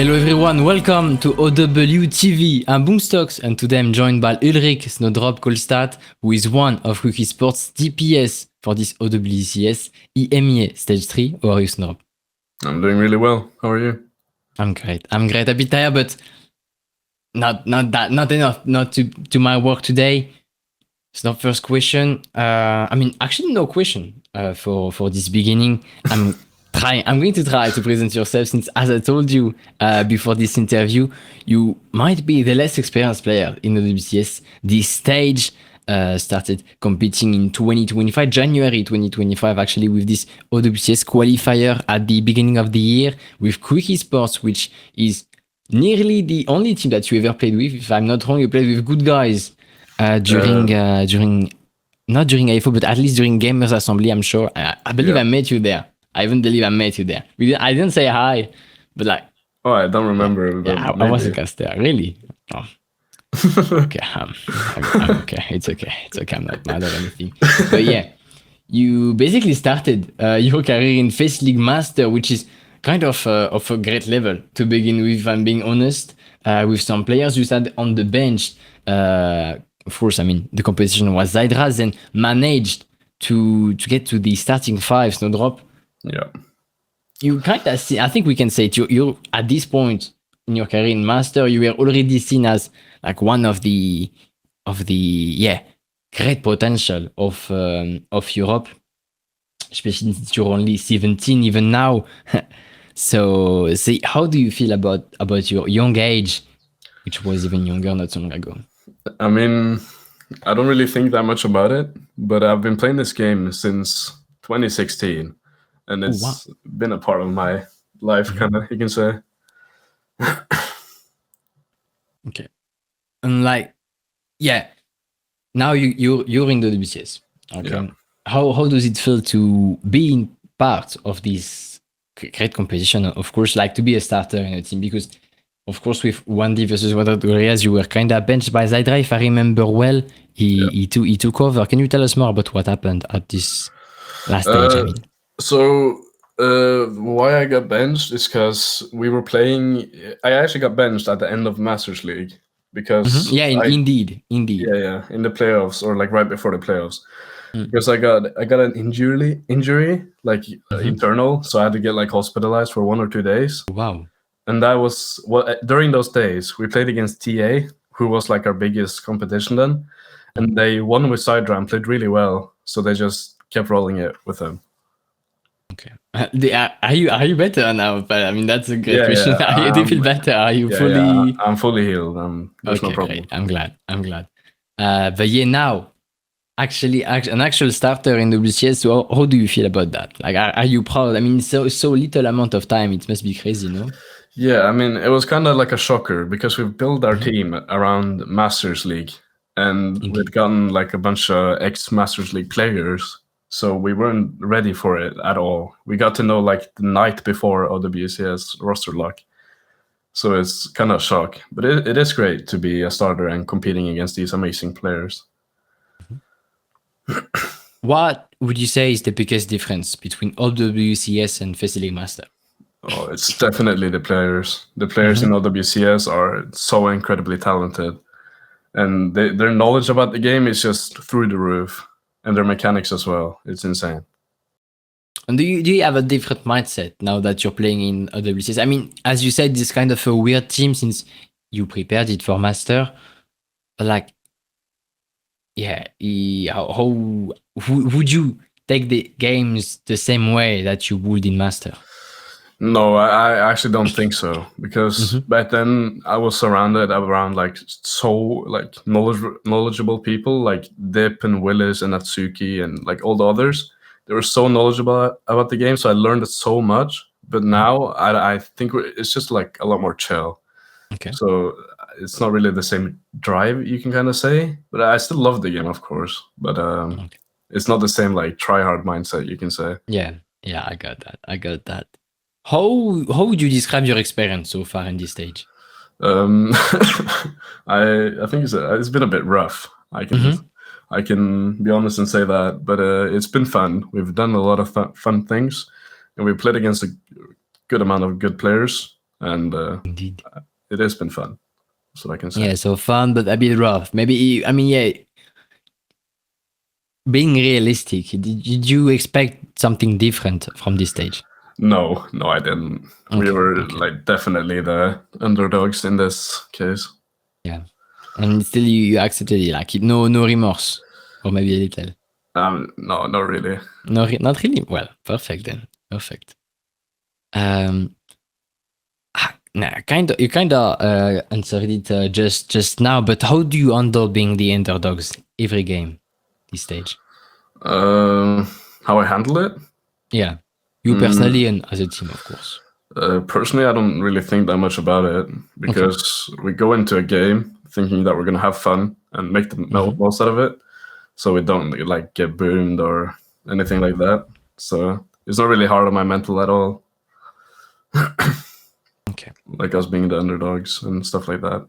Hello everyone, welcome to OWTV. I'm Boomstocks and today I'm joined by Ulrik, SNOWDR0P Kolstad, who is one of Esports DPS for this OWCS Stage 3. How are you, SNOWDR0P? I'm doing really well. How are you? I'm great. A bit tired, but not enough not to my work today. It's not first question. Actually no question for this beginning. I'm going to try to present yourself since, as I told you before this interview, you might be the less experienced player in the WCS. This stage started competing in 2025, January 2025, actually, with this OWCS qualifier at the beginning of the year with Quick Esports, which is nearly the only team that you ever played with. If I'm not wrong, you played with good guys during not during AFO, but at least during Gamers Assembly, I'm sure. I believe I met you there. I even believe I met you there. I didn't say hi, but like. Oh, I don't remember. Yeah, I was a guest there. Really? Oh. Okay, I'm okay. It's okay. I'm not mad or anything. But yeah, you basically started your career in FACEIT League Master, which is kind of a great level to begin with. If I'm being honest, with some players you sat on the bench. Of course, I mean the competition was Hydra, then managed to get to the starting 5. SNOWDR0P. Yeah. You kind of see, I think we can say it, you're at this point in your career in Master, you were already seen as like one of the great potential of Europe, especially since you're only 17 even now. So how do you feel about your young age, which was even younger not so long ago? I mean, I don't really think that much about it, but I've been playing this game since 2016. And it's been a part of my life, kind of, you can say. Okay. And like, yeah, now you're in the WCS. Okay. Yeah. How does it feel to be in part of this great competition? Of course, like to be a starter in a team, because of course with 1D versus 100 areas, you were kind of benched by Hydra, if I remember well. He took over. Can you tell us more about what happened at this last stage? I mean. So why I got benched is because we were playing. I actually got benched at the end of Masters League because indeed. Yeah, in the playoffs or like right before the playoffs, because I got an injury like internal, so I had to get like hospitalized for 1 or 2 days. Wow. And that was during those days we played against TA, who was like our biggest competition then, and they won with Hydra and played really well, so they just kept rolling it with them. Okay. Are you better now? But I mean, that's a great question. Do you feel better? Are you fully? Yeah, I'm fully healed. There's no problem. Great. I'm glad. But yeah, now, actually, an actual starter in WCS. So how do you feel about that? Like, are you proud? I mean, so little amount of time. It must be crazy, no? Yeah, I mean, it was kind of like a shocker because we've built our team around Masters League, and we've gotten like a bunch of ex-Masters League players. So we weren't ready for it at all. We got to know like the night before OWCS roster lock. So it's kind of a shock. But it is great to be a starter and competing against these amazing players. What would you say is the biggest difference between OWCS and FACEIT League Master? Oh, it's definitely the players. The players in OWCS are so incredibly talented. And their knowledge about the game is just through the roof. And their mechanics as well. It's insane. And do you have a different mindset now that you're playing in OWCS? I mean, as you said, this kind of a weird team since you prepared it for Master. But like, yeah, how would you take the games the same way that you would in Master? No, I actually don't think so, because back then I was surrounded around like so like knowledgeable people like Dip and Willis and Natsuki and like all the others. They were so knowledgeable about the game, so I learned it so much. But now I think it's just like a lot more chill. Okay. So it's not really the same drive, you can kind of say. But I still love the game, of course. But it's not the same like try hard mindset, you can say. Yeah, I got that. How would you describe your experience so far in this stage? I think it's been a bit rough. I can be honest and say that, but it's been fun. We've done a lot of fun things, and we played against a good amount of good players. and Indeed. it has been fun. That's what I can say. Yeah, so fun, but a bit rough. Maybe, I mean, yeah, being realistic, did you expect something different from this stage? No, I didn't. We Okay, were okay. like definitely the underdogs in this case. Yeah. And still you accepted it, like no remorse. Or maybe a little. No, not really. No, not really. Well, perfect then. Perfect. Nah, you kind of answered it just now. But how do you handle being the underdogs every game, this stage? How I handle it? Yeah, you personally and as a team, of course. Personally, I don't really think that much about it because we go into a game thinking that we're gonna have fun and make the most out of it, so we don't like get boomed or anything like that. So it's not really hard on my mental at all. Okay. Like us being the underdogs and stuff like that.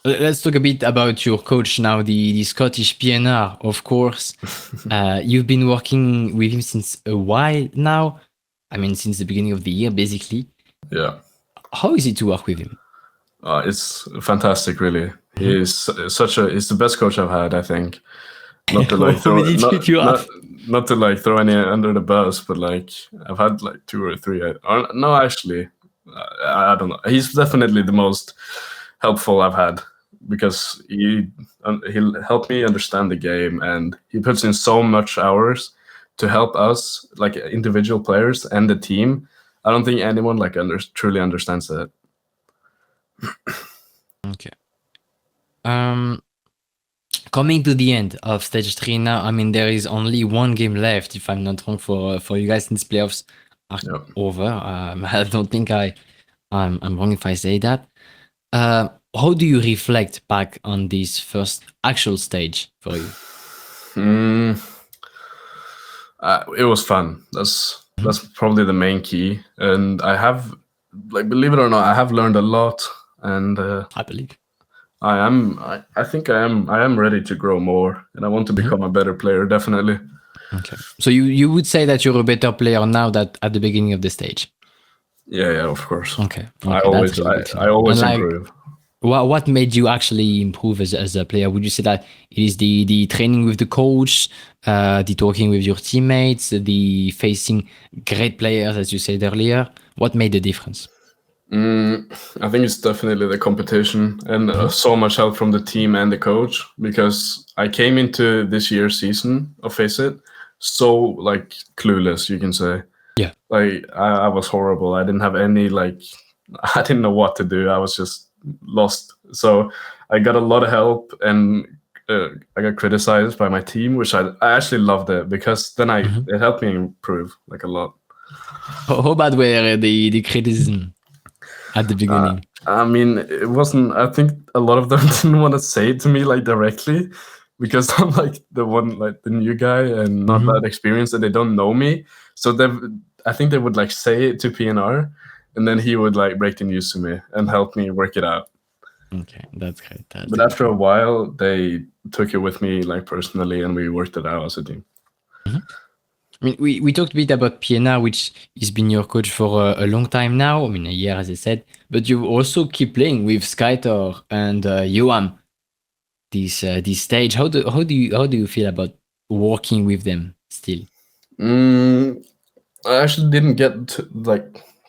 Let's talk a bit about your coach now, the Scottish PNR, of course. You've been working with him since a while now. I mean, since the beginning of the year, basically. Yeah. How is it to work with him? It's fantastic, really. He's the best coach I've had, I think. Not to like How many did you have? not to like throw any under the bus, but like I've had like 2 or 3. No, actually, I don't know. He's definitely the most helpful I've had because he'll help me understand the game, and he puts in so much hours to help us, like individual players and the team. I don't think anyone like truly understands that. Okay. Coming to the end of stage 3 now, I mean, there is only one game left, if I'm not wrong, for you guys, since playoffs are over. I don't think I'm wrong if I say that. How do you reflect back on this first actual stage for you? It was fun. That's probably the main key, and I have, like, believe it or not, I have learned a lot, and I believe. I think I am ready to grow more, and I want to become a better player, definitely. Okay. So you would say that you're a better player now that at the beginning of the stage? Yeah, of course. Okay. I always improve. What made you actually improve as a player? Would you say that it is the training with the coach, the talking with your teammates, the facing great players, as you said earlier? What made the difference? I think it's definitely the competition and so much help from the team and the coach, because I came into this year's season of FACEIT so like clueless, you can say. Yeah. Like I was horrible. I didn't have any I didn't know what to do. I was just lost. So I got a lot of help, and I got criticized by my team, which I actually loved it, because then it helped me improve like a lot. How bad were the criticism at the beginning? I mean, it wasn't. I think a lot of them didn't want to say it to me like directly, because I'm like the one, like the new guy and not that experienced, and they don't know me. So I think they would like say it to PNR, and then he would like break the news to me and help me work it out. Okay, that's great. But after a while, they took it with me like personally, and we worked it out as a team. I mean, we talked a bit about PNR, which has been your coach for a long time now. I mean, a year, as I said. But you also keep playing with SNOWDR and Joam this stage. How do you feel about working with them still? I actually didn't get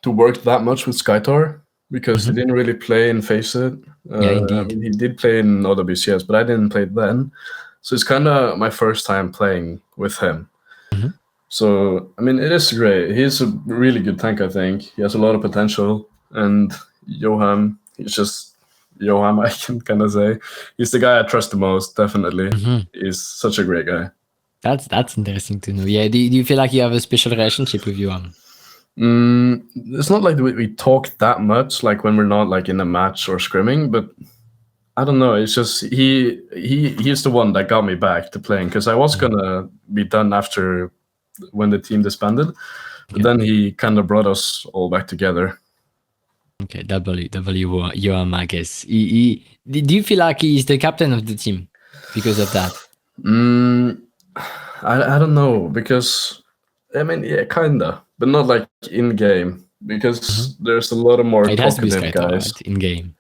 to work that much with SNOWDR, because he didn't really play in FACEIT. Yeah, indeed. I mean, he did play in OWCS, but I didn't play then. So it's kind of my first time playing with him. So, I mean, it is great. He's a really good tank, I think. He has a lot of potential. And Johan, he's just Johan, I can kind of say. He's the guy I trust the most, definitely. He's such a great guy. That's interesting to know. Yeah, do you feel like you have a special relationship with Johan? It's not like we talk that much, like when we're not like in a match or scrimming, but I don't know. It's just he's the one that got me back to playing, because I was gonna be done after when the team disbanded, but then he kind of brought us all back together. Okay, Johan, I guess. Do you feel like he's the captain of the team because of that? I don't know, because I mean, yeah, kinda, but not like in game. because there's a lot of more It has to be talkative Skytar, guys. right? In game.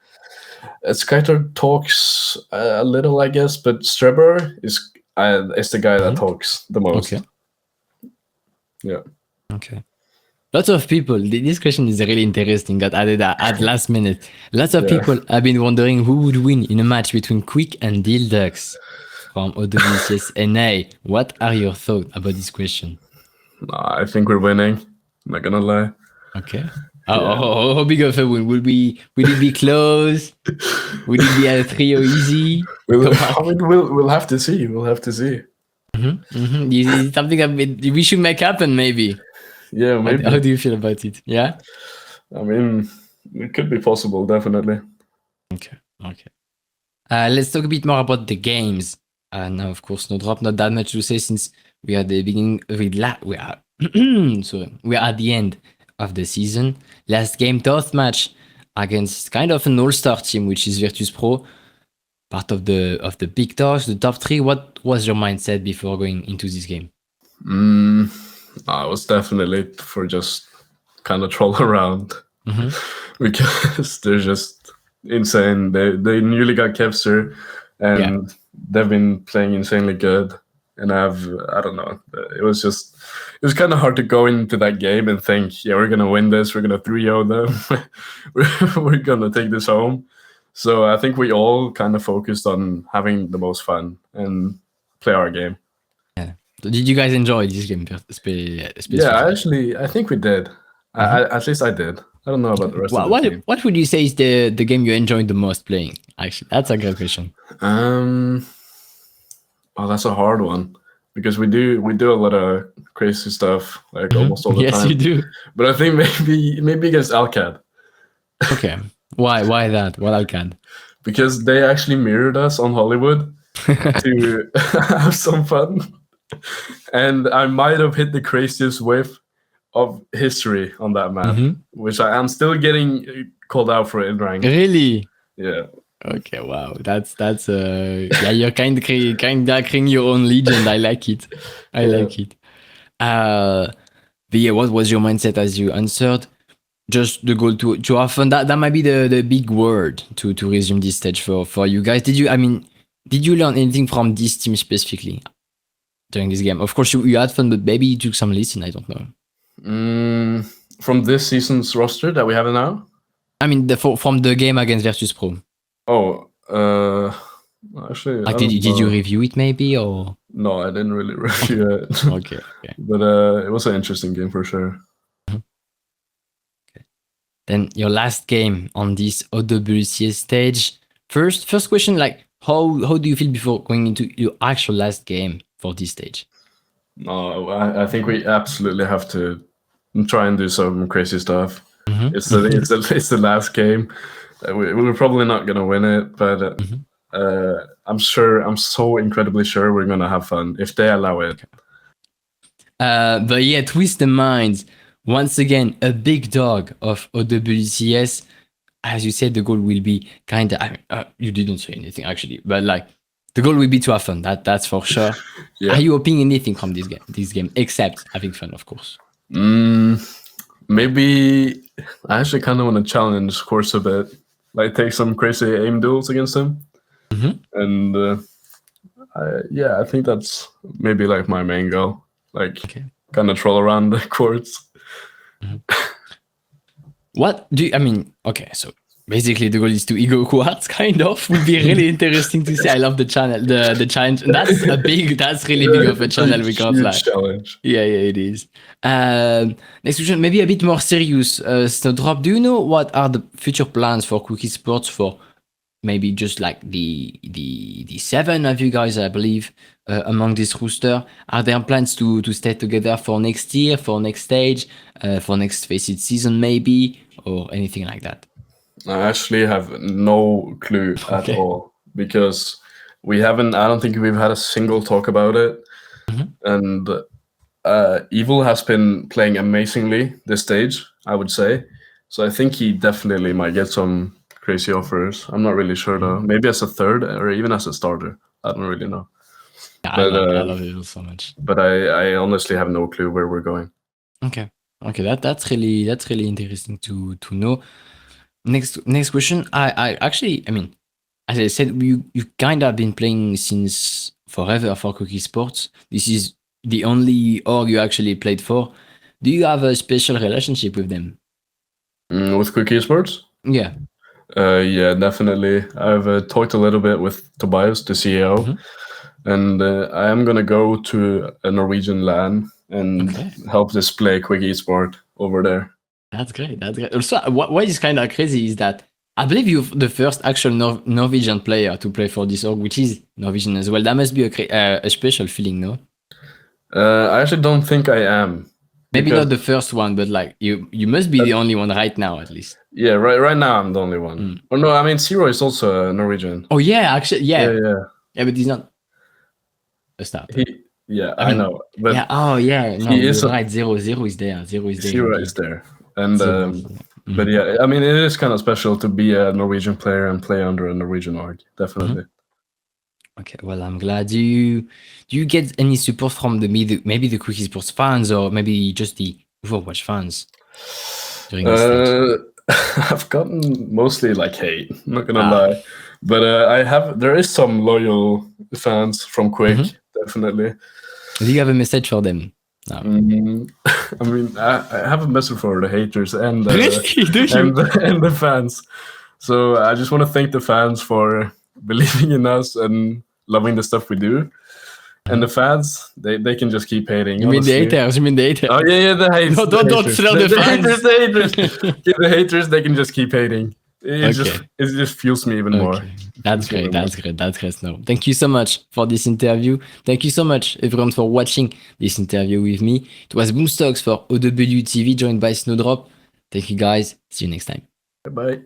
Skytar talks a little, I guess, but Strebber is the guy that talks the most. Okay. Yeah. Okay. Lots of people. This question is really interesting. That added at last minute. Lots of people have been wondering who would win in a match between Quick and Dhillducks from OWCS NA. What are your thoughts about this question? I think we're winning. I'm not gonna lie. Okay. How big of a win? Will it be close? Will it be a trio easy? We'll have to see. We'll have to see. This is something that we should make happen, maybe. Yeah, maybe. How do you feel about it? Yeah? I mean, it could be possible, definitely. Okay. Let's talk a bit more about the games. Now, of course, SNOWDR0P, not that much to say since we are at the beginning. We are at the end of the season. Last game, tough match against kind of an all-star team, which is Virtus.pro, part of the big dogs, the top 3. What was your mindset before going into this game? I was definitely for just kind of troll around because they're just insane. They newly got Kevster and they've been playing insanely good. And I don't know, it was kind of hard to go into that game and think, yeah, we're going to win this. We're going to 3-0 them. We're going to take this home. So I think we all kind of focused on having the most fun and play our game. Yeah. Did you guys enjoy this game? Yeah, actually, I think we did. At least I did. I don't know about the rest of the team. What would you say is the game you enjoyed the most playing? Actually, that's a great question. Oh, that's a hard one because we do a lot of crazy stuff like almost all the time. Yes, you do. But I think maybe against Alcad. Okay. Why that? What Alcad? Because they actually mirrored us on Hollywood to have some fun. And I might have hit the craziest whiff of history on that map, which I'm still getting called out for in rank. Really? Yeah. Okay, wow. That's yeah, you're kind of creating your own legend. I like it. I like it. But yeah, what was your mindset as you answered? Just the goal to have fun. That might be the big word to resume this stage for you guys. Did you learn anything from this team specifically during this game? Of course, you had fun, but maybe you took some lesson. I don't know. From this season's roster that we have now? I mean, from the game against Virtus.pro. Oh, actually, did you review it maybe or? No, I didn't really review it. Okay. But it was an interesting game for sure. Okay. Then your last game on this OWCS stage. First question, like how do you feel before going into your actual last game for this stage? No, I think we absolutely have to try and do some crazy stuff. It's the last game. We're probably not gonna win it, but I'm so incredibly sure we're gonna have fun if they allow it. But yeah, twist the minds. Once again, a big dog of OWCS. As you said, the goal will be kind of. You didn't say anything actually, but like the goal will be to have fun. That's for sure. Yeah. Are you hoping anything from this game, except having fun, of course? Maybe I actually kind of want to challenge Course a bit, like take some crazy aim duels against him, and I think that's maybe like my main goal, like kind of troll around the courts. What do you, I mean? Okay, so basically the goal is to ego quartz, kind of. Would be really interesting to see. I love the channel, the challenge. That's really big of a channel. We can't lie. Challenge. Yeah, it is. Next question, maybe a bit more serious. SNOWDR0P, do you know what are the future plans for Quick Esports for maybe just like the 7 of you guys, I believe, among this roster? Are there plans to stay together for next year, for next stage, for next FACEIT season maybe, or anything like that? I actually have no clue at all because I don't think we've had a single talk about it. And Evil has been playing amazingly this stage, I would say. So I think he definitely might get some crazy offers. I'm not really sure though. Maybe as a third or even as a starter. I don't really know. Yeah, I love Evil so much. But I honestly have no clue where we're going. Okay. Okay, that's really interesting to know. Next question. I actually, I mean, as I said, you kind of been playing since forever for Cookie Sports. This is the only org you actually played for. Do you have a special relationship with them? With Quick Esports? Yeah. Yeah, definitely. I've talked a little bit with Tobias, the CEO, and I am gonna go to a Norwegian LAN and Okay. help display Quick Esport over there. That's great. That's great. Also, what is kind of crazy is that I believe you're the first actual Norwegian player to play for this org, which is Norwegian as well. That must be a special feeling, no? I actually don't think I am. Maybe Because, not the first one, but like you must be the only one right now, at least. yeah, right now I'm the only one. Oh no, I mean Zero is also a Norwegian. Oh yeah, actually, yeah, Yeah. but he's not a starter. Yeah, I I mean, know, but yeah. Oh yeah, no, he is you're right. Zero is there. Zero is there Zero is indeed. there, and Zero is there. but yeah, I mean it is kind of special to be a Norwegian player and play under a Norwegian org, definitely. Okay, well, I'm glad. Do you get any support from maybe the Quick Esports fans or maybe just the Overwatch fans during this stage? I've gotten mostly like hate, I'm not gonna lie, but there is some loyal fans from Quick, definitely. Do you have a message for them? No. I mean, I have a message for the haters and Really? Do you? and the fans. So I just want to thank the fans for believing in us and loving the stuff we do. And the fans, they can just keep hating. You mean the haters? You mean the haters? Oh yeah, the haters. No, don't sell the fans. The haters. Yeah, the haters, they can just keep hating. It just fuels me even more. That's great. That's great. No, thank you so much for this interview. Thank you so much, everyone, for watching this interview with me. It was Boomstocks for OWTV, joined by SNOWDR0P. Thank you, guys. See you next time. Bye.